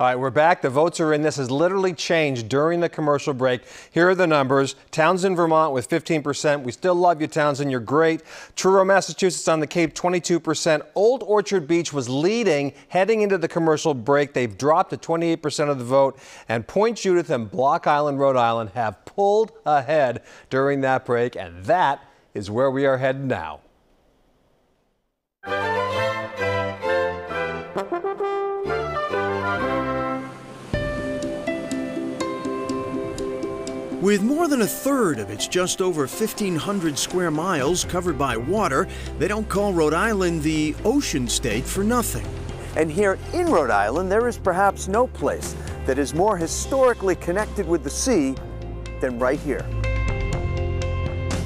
All right, we're back. The votes are in. This has literally changed during the commercial break. Here are the numbers. Townsend, Vermont with 15%. We still love you, Townsend. You're great. Truro, Massachusetts on the Cape, 22%. Old Orchard Beach was leading heading into the commercial break. They've dropped to 28% of the vote. And Point Judith and Block Island, Rhode Island have pulled ahead during that break. And that is where we are headed now. With more than a third of its just over 1,500 square miles covered by water, they don't call Rhode Island the ocean state for nothing. And here in Rhode Island, there is perhaps no place that is more historically connected with the sea than right here.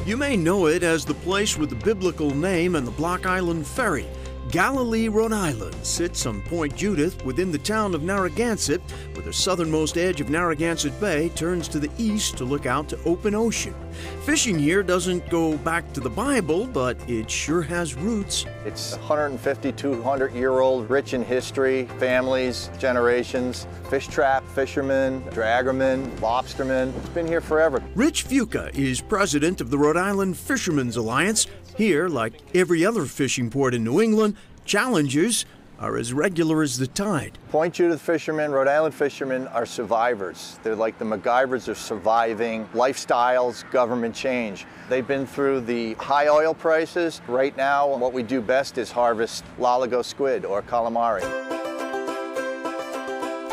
You may know it as the place with the biblical name and the Block Island Ferry. Galilee, Rhode Island sits on Point Judith within the town of Narragansett, where the southernmost edge of Narragansett Bay turns to the east to look out to open ocean. Fishing here doesn't go back to the Bible, but it sure has roots. It's 150, 200-year-old, rich in history, families, generations, fish trap, fishermen, dragermen, lobstermen. It's been here forever. Rich Fuca is president of the Rhode Island Fishermen's Alliance. Here, like every other fishing port in New England, challenges are as regular as the tide. Point Judith fishermen, Rhode Island fishermen are survivors. They're like the MacGyvers of surviving lifestyles, government change. They've been through the high oil prices. Right now, what we do best is harvest lalago squid or calamari.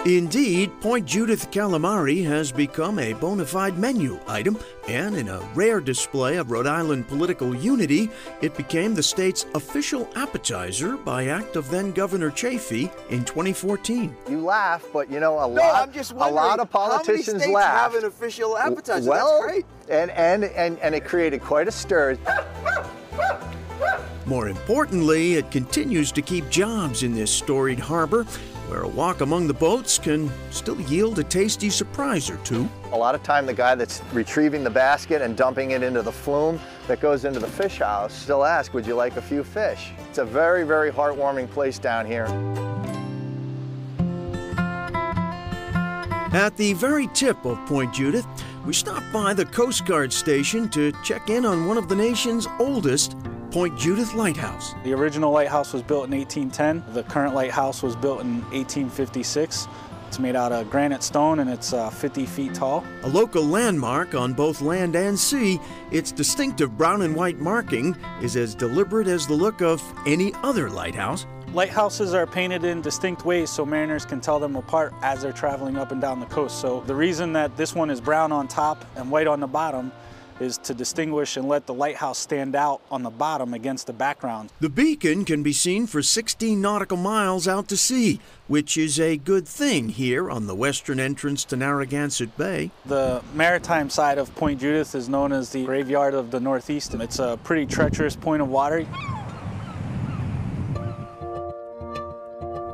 Indeed, Point Judith calamari has become a bona fide menu item, and in a rare display of Rhode Island political unity, it became the state's official appetizer by act of then-Governor Chafee in 2014. You laugh, but you know, a lot of politicians how many states laugh. have an official appetizer? Well, that's great. And it created quite a stir. More importantly, it continues to keep jobs in this storied harbor, where a walk among the boats can still yield a tasty surprise or two. A lot of time the guy that's retrieving the basket and dumping it into the flume that goes into the fish house still asks, would you like a few fish? It's a very, very heartwarming place down here. At the very tip of Point Judith, we stopped by the Coast Guard station to check in on one of the nation's oldest Point Judith Lighthouse. The original lighthouse was built in 1810. The current lighthouse was built in 1856. It's made out of granite stone and it's 50 feet tall. A local landmark on both land and sea, its distinctive brown and white marking is as deliberate as the look of any other lighthouse. Lighthouses are painted in distinct ways so mariners can tell them apart as they're traveling up and down the coast. So the reason that this one is brown on top and white on the bottom is to distinguish and let the lighthouse stand out on the bottom against the background. The beacon can be seen for 16 nautical miles out to sea, which is a good thing here on the western entrance to Narragansett Bay. The maritime side of Point Judith is known as the Graveyard of the Northeast, and it's a pretty treacherous point of water.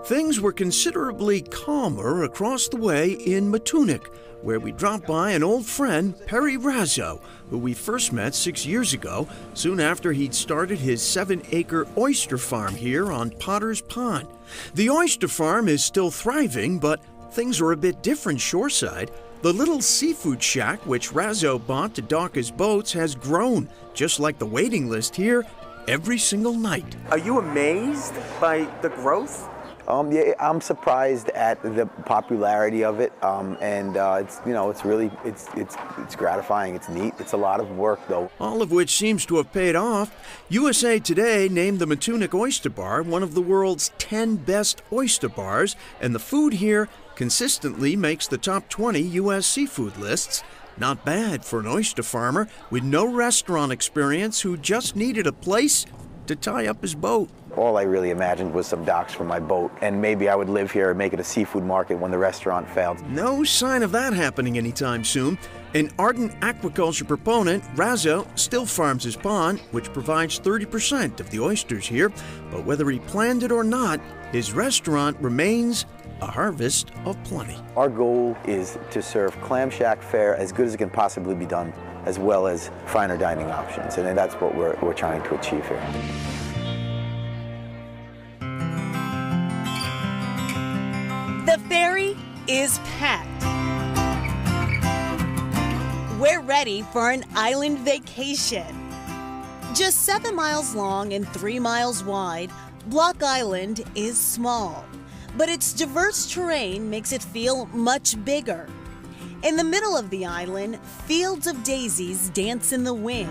Things were considerably calmer across the way in Matunic, where we dropped by an old friend, Perry Razzo, who we first met 6 years ago, soon after he'd started his 7-acre oyster farm here on Potter's Pond. The oyster farm is still thriving, but things are a bit different shoreside. The little seafood shack, which Razzo bought to dock his boats, has grown, just like the waiting list here, every single night. Are you amazed by the growth? Yeah, I'm surprised at the popularity of it, and it's, you know, it's really it's gratifying. It's neat. It's a lot of work, though. All of which seems to have paid off. USA Today named the Matunic Oyster Bar one of the world's 10 best oyster bars, and the food here consistently makes the top 20 U.S. seafood lists. Not bad for an oyster farmer with no restaurant experience who just needed a place to tie up his boat. All I really imagined was some docks for my boat, and maybe I would live here and make it a seafood market when the restaurant failed. No sign of that happening anytime soon. An ardent aquaculture proponent, Razzo still farms his pond, which provides 30% of the oysters here. But whether he planned it or not, his restaurant remains a harvest of plenty. Our goal is to serve clam shack fare as good as it can possibly be done, as well as finer dining options, and that's what we're trying to achieve here. The ferry is packed. We're ready for an island vacation. Just 7 miles long and 3 miles wide, Block Island is small, but its diverse terrain makes it feel much bigger. In the middle of the island, fields of daisies dance in the wind.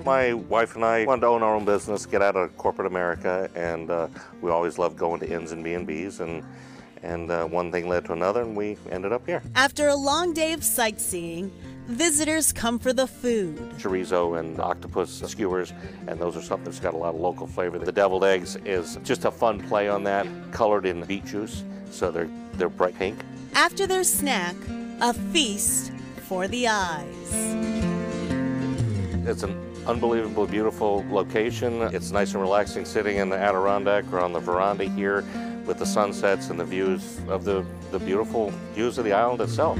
My wife and I wanted to own our own business, get out of corporate America, and we always loved going to inns and B&Bs, and one thing led to another, and we ended up here. After a long day of sightseeing, visitors come for the food. Chorizo and octopus skewers, and those are something that's got a lot of local flavor. The deviled eggs is just a fun play on that, colored in beet juice, so they're bright pink. After their snack, a feast for the eyes. It's an unbelievably beautiful location. It's nice and relaxing sitting in the Adirondack or on the veranda here with the sunsets and the views of the beautiful views of the island itself.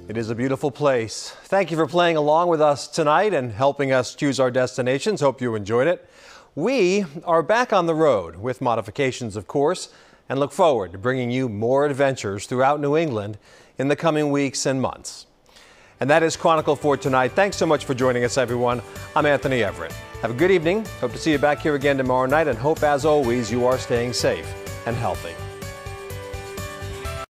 It is a beautiful place. Thank you for playing along with us tonight and helping us choose our destinations. Hope you enjoyed it. We are back on the road with modifications, of course, and look forward to bringing you more adventures throughout New England in the coming weeks and months. And that is Chronicle for tonight. Thanks so much for joining us, everyone. I'm Anthony Everett. Have a good evening. Hope to see you back here again tomorrow night, and hope, as always, you are staying safe and healthy.